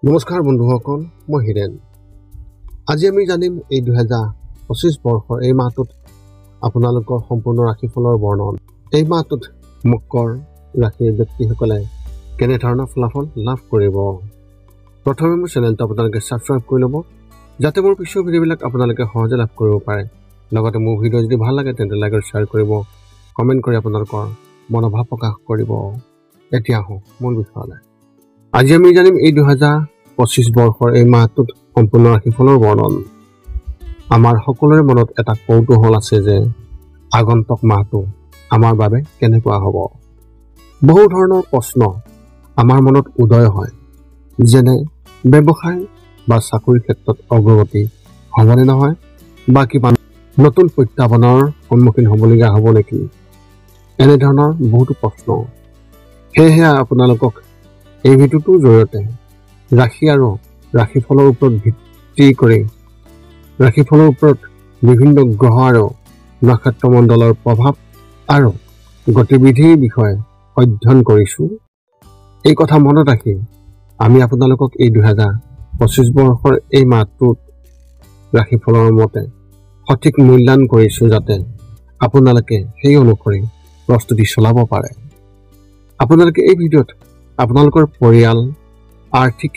নমস্কাৰ বন্ধুসকল, মই হিৰেন। আজি আমি জানিম এই 2025 বৰ্ষৰ এই মাহটোত আপোনালোকৰ সম্পূৰ্ণ ৰাশিফলৰ বৰ্ণন। এই মাহটোত মকৰ ৰাশিৰ ব্যক্তিসকলে কেনেধৰণৰ ফলাফল লাভ কৰিব। প্ৰথমে মোৰ চেনেলটো আপোনালোকে ছাবস্ক্ৰাইব কৰি ল'ব, যাতে মোৰ পিছৰ ভিডিঅ'বিলাক আপোনালোকে সহজে লাভ কৰিব পাৰে। লগতে মোৰ ভিডিঅ' যদি ভাল লাগে তেন্তে লাইক আৰু শ্বেয়াৰ কৰিব, কমেণ্ট কৰি আপোনালোকৰ মনোভাৱ প্ৰকাশ কৰিব। এতিয়া আহোঁ মূল বিষয়লৈ। আজি আমি জানিম এই 2025 বৰ্ষৰ এই মাহটোত সম্পূৰ্ণ ৰাশিফলৰ বৰ্ণন। আমাৰ সকলোৰে মনত এটা কৌতূহল আছে যে আগন্তুক মাহটো আমাৰ বাবে কেনেকুৱা হ'ব। বহু ধৰণৰ প্ৰশ্ন আমাৰ মনত উদয় হয়, যেনে ব্যৱসায় বা চাকৰিৰ ক্ষেত্ৰত অগ্ৰগতি হ'বনে নহয়, বা কিবা নতুন প্ৰত্যাহ্বানৰ সন্মুখীন হ'বলগীয়া হ'ব নেকি। এনেধৰণৰ বহুতো প্ৰশ্ন। সেয়েহে আপোনালোকক এই ভিডিঅ'টোৰ জৰিয়তে ৰাশি আৰু ৰাশিফলৰ ওপৰত ভিত্তি কৰি ৰাশিফলৰ ওপৰত বিভিন্ন গ্ৰহ আৰু নক্ষত্ৰমণ্ডলৰ প্ৰভাৱ আৰু গতিবিধিৰ বিষয়ে অধ্যয়ন কৰিছোঁ। এই কথা মনত ৰাখি আমি আপোনালোকক এই 2025 বৰ্ষৰ এই মাহটোত ৰাশিফলৰ মতে সঠিক মূল্যায়ন কৰিছোঁ, যাতে আপোনালোকে সেই অনুসৰি প্ৰস্তুতি চলাব পাৰে। আপোনালোকে এই ভিডিঅ'ত আপোনালোকৰ পৰিয়াল, আৰ্থিক,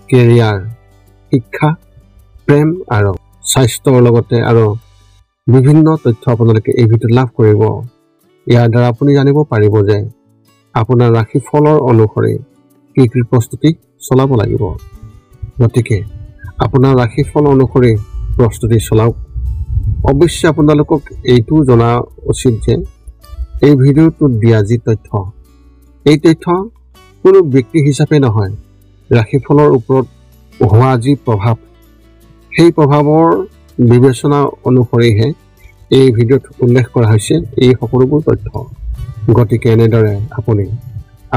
কেৰিয়াৰ, শিক্ষা, প্ৰেম আৰু স্বাস্থ্যৰ লগতে আৰু বিভিন্ন তথ্য আপোনালোকে এই ভিডিঅ'ত লাভ কৰিব। ইয়াৰ দ্বাৰা আপুনি জানিব পাৰিব যে আপোনাৰ ৰাশিফলৰ অনুসৰি কি কি প্ৰস্তুতি চলাব লাগিব। গতিকে আপোনাৰ ৰাশিফল অনুসৰি প্ৰস্তুতি চলাওক। অৱশ্যে আপোনালোকক এইটো জনা উচিত যে এই ভিডিঅ'টোত দিয়া যি তথ্য, এই তথ্য কোনো ব্যক্তি হিচাপে নহয়, ৰাশিফলৰ ওপৰত হোৱা যি প্ৰভাৱ, সেই প্ৰভাৱৰ বিবেচনা অনুসৰিহে এই ভিডিঅ'ত উল্লেখ কৰা হৈছে এই সকলোবোৰ তথ্য। গতিকে এনেদৰে আপুনি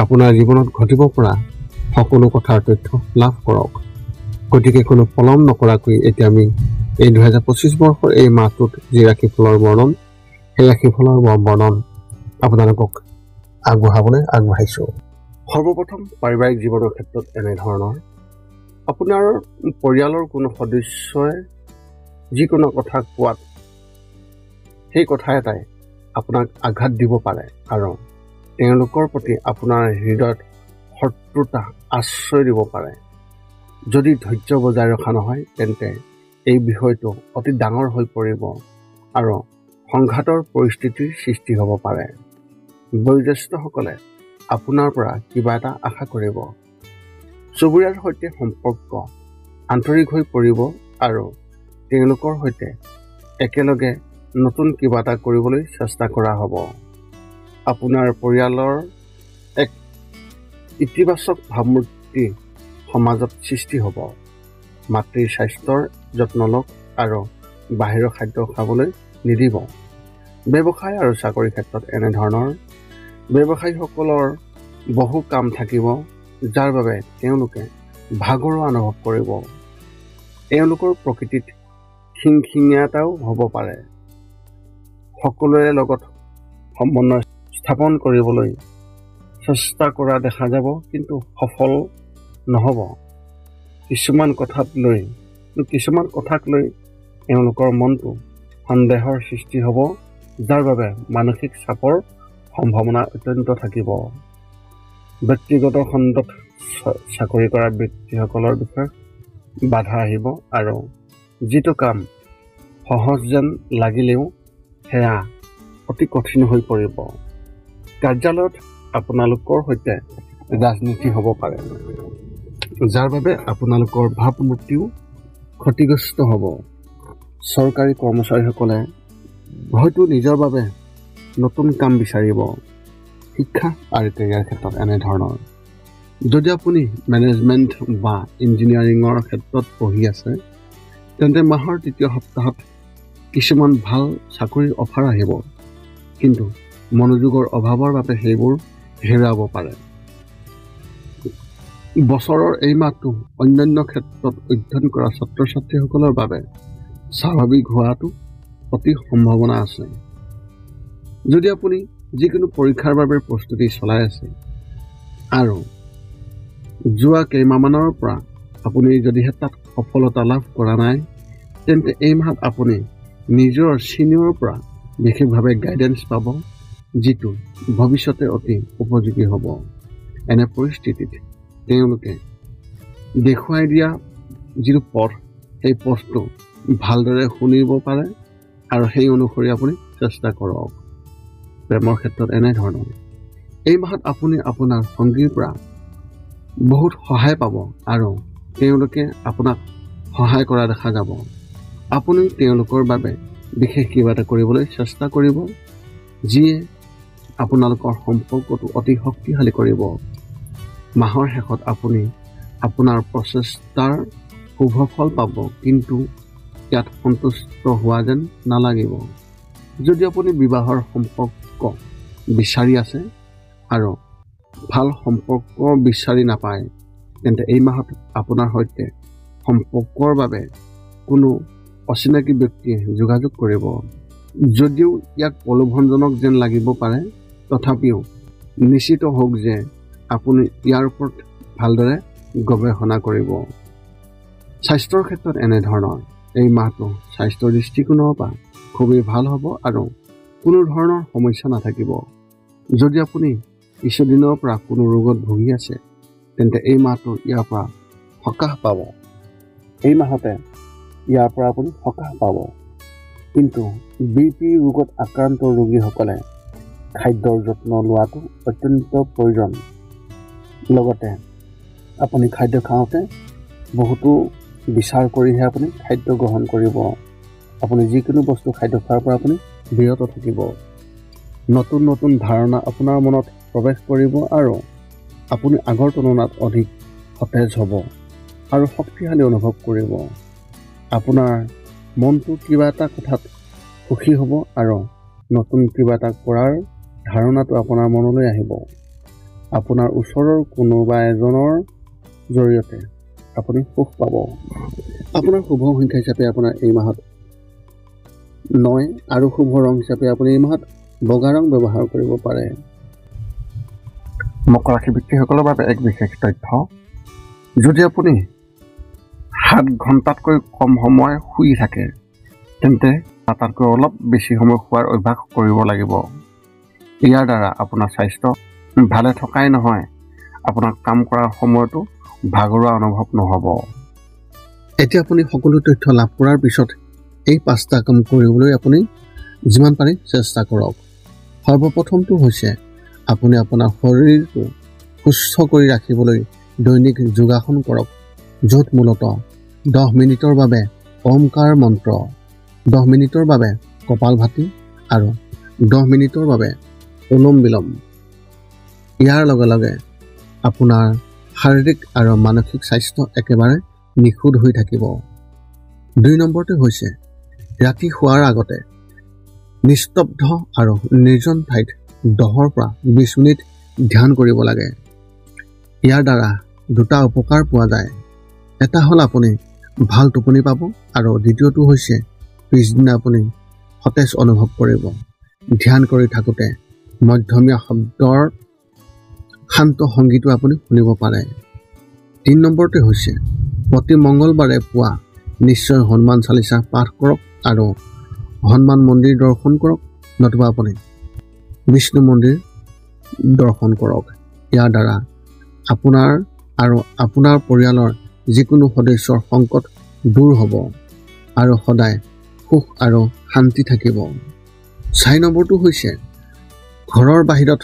আপোনাৰ জীৱনত ঘটিব পৰা সকলো কথাৰ তথ্য লাভ কৰক। গতিকে কোনো পলম নকৰাকৈ এতিয়া আমি এই 2025 বৰ্ষৰ এই মাহটোত যি ৰাশিফলৰ বৰ্ণন, সেই ৰাশিফলৰ বৰ্ণন আপোনালোকক আগবঢ়াবলৈ আগবাঢ়িছোঁ। সৰ্বপ্ৰথম পাৰিবাৰিক জীৱনৰ ক্ষেত্ৰত এনেধৰণৰ। আপোনাৰ পৰিয়ালৰ কোনো সদস্যই যিকোনো কথা কোৱাত সেই কথা এটাই আপোনাক আঘাত দিব পাৰে আৰু তেওঁলোকৰ প্ৰতি আপোনাৰ হৃদয়ত শত্ৰুতা আশ্ৰয় দিব পাৰে। যদি ধৈৰ্য বজাই ৰখা নহয় তেন্তে এই বিষয়টো অতি ডাঙৰ হৈ পৰিব আৰু সংঘাতৰ পৰিস্থিতিৰ সৃষ্টি হ'ব পাৰে। বয়োজ্যেষ্ঠসকলে আপোনাৰ পৰা কিবা এটা আশা কৰিব। চুবুৰীয়াৰ সৈতে সম্পৰ্ক আন্তৰিক হৈ পৰিব আৰু তেওঁলোকৰ সৈতে একেলগে নতুন কিবা এটা কৰিবলৈ চেষ্টা কৰা হ'ব। আপোনাৰ পৰিয়ালৰ এক ইতিবাচক ভাৱমূৰ্তি সমাজত সৃষ্টি হ'ব। মাতৃৰ স্বাস্থ্যৰ যত্ন লওক আৰু বাহিৰৰ খাদ্য খাবলৈ নিদিব। ব্যৱসায় আৰু চাকৰিৰ ক্ষেত্ৰত এনেধৰণৰ। ব্যৱসায়ীসকলৰ বহু কাম থাকিব, যাৰ বাবে তেওঁলোকে ভাগৰুৱা অনুভৱ কৰিব। এওঁলোকৰ প্ৰকৃতিত খিংখিঙীয়াটাও হ'ব পাৰে। সকলোৰে লগত সমন্বয় স্থাপন কৰিবলৈ চেষ্টা কৰা দেখা যাব, কিন্তু সফল নহ'ব। কিছুমান কথাক লৈ এওঁলোকৰ মনটো সন্দেহৰ সৃষ্টি হ'ব, যাৰ বাবে মানসিক চাপৰ সম্ভাৱনা অত্যন্ত থাকিব। ব্যক্তিগত খণ্ডত চাকৰি কৰা ব্যক্তিসকলৰ বিষয়ে বাধা আহিব আৰু যিটো কাম সহজ যেন লাগিলেও সেয়া অতি কঠিন হৈ পৰিব। কাৰ্যালয়ত আপোনালোকৰ সৈতে ৰাজনীতি হ'ব পাৰে, যাৰ বাবে আপোনালোকৰ ভাৱমূৰ্তিও ক্ষতিগ্ৰস্ত হ'ব। চৰকাৰী কৰ্মচাৰীসকলে হয়তো নিজৰ বাবে নতুন কাম বিচাৰিব। শিক্ষা আৰু কেৰিয়াৰ ক্ষেত্ৰত এনেধৰণৰ। যদি আপুনি মেনেজমেণ্ট বা ইঞ্জিনিয়াৰিঙৰ ক্ষেত্ৰত পঢ়ি আছে তেন্তে মাহৰ তৃতীয় সপ্তাহত কিছুমান ভাল চাকৰিৰ অফাৰ আহিব, কিন্তু মনোযোগৰ অভাৱৰ বাবে সেইবোৰ হেৰুৱাব পাৰে। বছৰৰ এই মাহটো অন্যান্য ক্ষেত্ৰত অধ্যয়ন কৰা ছাত্ৰ ছাত্ৰীসকলৰ বাবে স্বাভাৱিক হোৱাটো অতি সম্ভাৱনা আছে। যদি আপুনি যিকোনো পৰীক্ষাৰ বাবে প্ৰস্তুতি চলাই আছে আৰু যোৱা কেইমাহমানৰ পৰা আপুনি যদিহে তাত সফলতা লাভ কৰা নাই তেন্তে এই মাহত আপুনি নিজৰ চিনিয়ৰৰ পৰা বিশেষভাৱে গাইডেন্স পাব, যিটো ভৱিষ্যতে অতি উপযোগী হ'ব। এনে পৰিস্থিতিত তেওঁলোকে দেখুৱাই দিয়া যিটো পথ, সেই পথটো ভালদৰে শুনিব পাৰে আৰু সেই অনুসৰি আপুনি চেষ্টা কৰক। প্ৰেমৰ ক্ষেত্ৰত এনেধৰণৰ এই মাহত আপুনি আপোনাৰ সংগীৰ পৰা বহুত সহায় পাব আৰু তেওঁলোকে আপোনাক সহায় কৰা দেখা যাব। আপুনি তেওঁলোকৰ বাবে বিশেষ কিবা এটা কৰিবলৈ চেষ্টা কৰিব, যিয়ে আপোনালোকৰ সম্পৰ্কটো অতি শক্তিশালী কৰিব। মাহৰ শেষত আপুনি আপোনাৰ প্ৰচেষ্টাৰ শুভ ফল পাব, কিন্তু ইয়াত সন্তুষ্ট হোৱা যেন নালাগিব। যদি আপুনি বিবাহৰ সম্পৰ্ক বিচাৰি আছে আৰু ভাল সম্পৰ্ক বিচাৰি নাপায়, তেন্তে এই মাহত আপোনাৰ সৈতে সম্পৰ্কৰ বাবে কোনো অচিনাকি ব্যক্তিয়ে যোগাযোগ কৰিব। যদিও ইয়াক প্ৰলোভনজনক যেন লাগিব পাৰে, তথাপিও নিশ্চিত হওক যে আপুনি ইয়াৰ ওপৰত ভালদৰে গৱেষণা কৰিব। স্বাস্থ্যৰ ক্ষেত্ৰত এনেধৰণৰ এই মাহটো স্বাস্থ্যৰ দৃষ্টিকোণৰ পৰা খুবেই ভাল হ'ব আৰু কোনো ধৰণৰ সমস্যা নাথাকিব। যদি আপুনি কিছুদিনৰ পৰা কোনো ৰোগত ভুগি আছে, তেন্তে এই মাহটো ইয়াৰ পৰা সকাহ পাব। এই মাহতে ইয়াৰ পৰা আপুনি সকাহ পাব। কিন্তু BP ৰোগত আক্ৰান্ত ৰোগীসকলে খাদ্যৰ যত্ন লোৱাটো অত্যন্ত প্ৰয়োজন। লগতে আপুনি খাদ্য খাওঁতে বহুতো বিচাৰ কৰিহে আপুনি খাদ্য গ্ৰহণ কৰিব। আপুনি যিকোনো বস্তু খাদ্য খোৱাৰ পৰা আপুনি বিৰত থাকিব। নতুন নতুন ধাৰণা আপোনাৰ মনত প্ৰৱেশ কৰিব আৰু আপুনি আগৰ তুলনাত অধিক সতেজ হ'ব আৰু শক্তিশালী অনুভৱ কৰিব। আপোনাৰ মনটো কিবা এটা কথাত সুখী হ'ব আৰু নতুন কিবা এটা কৰাৰ ধাৰণাটো আপোনাৰ মনলৈ আহিব। আপোনাৰ ওচৰৰ কোনোবা এজনৰ জৰিয়তে আপুনি সুখ পাব। আপোনাৰ শুভ সংখ্যা হিচাপে আপোনাৰ এই মাহত 9 আৰু শুভ ৰং হিচাপে আপুনি এই মাহত বগা ৰং ব্যৱহাৰ কৰিব পাৰে। মকৰ ৰাশি ব্যক্তিসকলৰ বাবে এক বিশেষ তথ্য, যদি আপুনি 7 ঘণ্টাতকৈ কম সময় শুই থাকে, তেন্তে তাতকৈ অলপ বেছি সময় শোৱাৰ অভ্যাস কৰিব লাগিব। ইয়াৰ দ্বাৰা আপোনাৰ স্বাস্থ্য ভালে থকাই নহয়, আপোনাৰ কাম কৰাৰ সময়তো ভাগৰুৱা অনুভৱ নহ'ব। এতিয়া আপুনি সকলো তথ্য লাভ কৰাৰ পিছত এই 5টা কাম কৰিবলৈ আপুনি যিমান পাৰে চেষ্টা কৰক। সৰ্বপ্ৰথমটো হৈছে আপুনি আপোনাৰ শৰীৰটো সুস্থ কৰি ৰাখিবলৈ দৈনিক যোগাসন কৰক, য'ত মূলতঃ 10 মিনিটৰ বাবে ওমকাৰ মন্ত্ৰ, 10 মিনিটৰ বাবে কপালভাতি আৰু 10 মিনিটৰ বাবে অনুলোম বিলোম। ইয়াৰ লগে লগে আপোনাৰ শাৰীৰিক আৰু মানসিক স্বাস্থ্য একেবাৰে নিখুঁত হৈ থাকিব। 2 নম্বৰটো হৈছে ৰাতি শোৱাৰ আগতে নিস্তব্ধ আৰু নিৰ্জন ঠাইত 10 পৰা 20 মিনিট ধ্যান কৰিব লাগে। ইয়াৰ দ্বাৰা 2টা উপকাৰ পোৱা যায়। এটা হ'ল আপুনি ভাল টোপনি পাব আৰু দ্বিতীয়টো হৈছে পিছদিনা আপুনি সতেজ অনুভৱ কৰিব। ধ্যান কৰি থাকোঁতে মধ্যমীয়া শব্দৰ শান্ত সংগীতো আপুনি শুনিব পাৰে। 3 নম্বৰটো হৈছে প্ৰতি মংগলবাৰে পুৱা নিশ্চয় হনুমান চালিচা পাঠ কৰক আৰু হনুমান মন্দিৰ দৰ্শন কৰক, নতুবা আপুনি বিষ্ণু মন্দিৰ দৰ্শন কৰক। ইয়াৰ দ্বাৰা আপোনাৰ আৰু আপোনাৰ পৰিয়ালৰ যিকোনো সদস্যৰ সংকট দূৰ হ'ব আৰু সদায় সুখ আৰু শান্তি থাকিব। 4 নম্বৰটো হৈছে ঘৰৰ বাহিৰত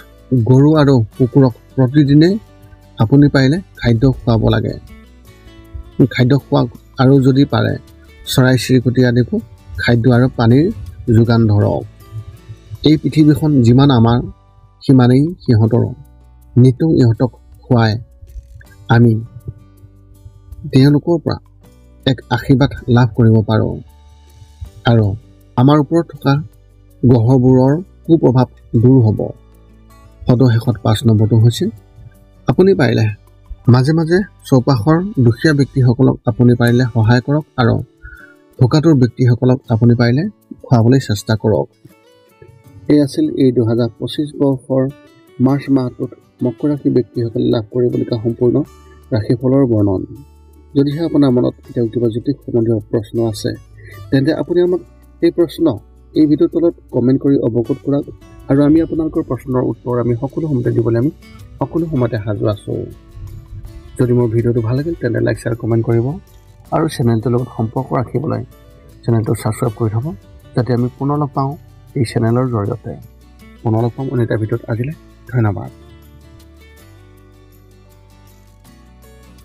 গৰু আৰু কুকুৰক প্ৰতিদিনে আপুনি পাৰিলে খাদ্য খুৱাব লাগে। খাদ্য খোৱাওক আৰু যদি পাৰে চৰাই চিৰিকটি আদিকো খাদ্য আৰু পানীৰ যোগান ধৰক। এই পৃথিৱীখন যিমান আমাৰ সিমানেই সিহঁতৰো। নিতৌ ইহঁতক খুৱাই আমি তেওঁলোকৰ পৰা এক আশীৰ্বাদ লাভ কৰিব পাৰোঁ আৰু আমাৰ ওপৰত থকা গ্ৰহবোৰৰ কুপ্ৰভাৱ দূৰ হ'ব। সদশেষত 5 নম্বৰটো হৈছে আপুনি পাৰিলে মাজে মাজে চৌপাশৰ দুখীয়া ব্যক্তিসকলক আপুনি পাৰিলে সহায় কৰক আৰু ভোকাতুৰ ব্যক্তিসকলক আপুনি পাৰিলে খুৱাবলৈ চেষ্টা কৰক। এই আছিল এই 2025 বৰ্ষৰ মাৰ্চ মাহটোত মকৰ ৰাশি ব্যক্তিসকলে লাভ কৰিবলগীয়া সম্পূৰ্ণ ৰাশিফলৰ বৰ্ণন। যদিহে আপোনাৰ মনত এতিয়াও কিবা জ্যোতিষ সম্বন্ধীয় প্ৰশ্ন আছে তেন্তে আপুনি আমাক এই প্ৰশ্ন এই ভিডিঅ'ৰ তলত কমেণ্ট কৰি অৱগত কৰাওক আৰু আমি আপোনালোকৰ প্ৰশ্নৰ উত্তৰ আমি সকলো সময়তে দিবলৈ আমি সকলো সময়তে সাজু আছোঁ। যদি মোৰ ভিডিঅ'টো ভাল লাগিল তেন্তে লাইক শ্বেয়াৰ কমেণ্ট কৰিব আৰু চেনেলটোৰ লগত সম্পৰ্ক ৰাখিবলৈ চেনেলটো ছাবস্ক্ৰাইব কৰি থ'ব যাতে আমি পুনৰ লগ পাওঁ এই চেনেলৰ জৰিয়তে। পুনৰ লগ পাম অন্য এটা ভিডিঅ'ত। আজিলৈ ধন্যবাদ।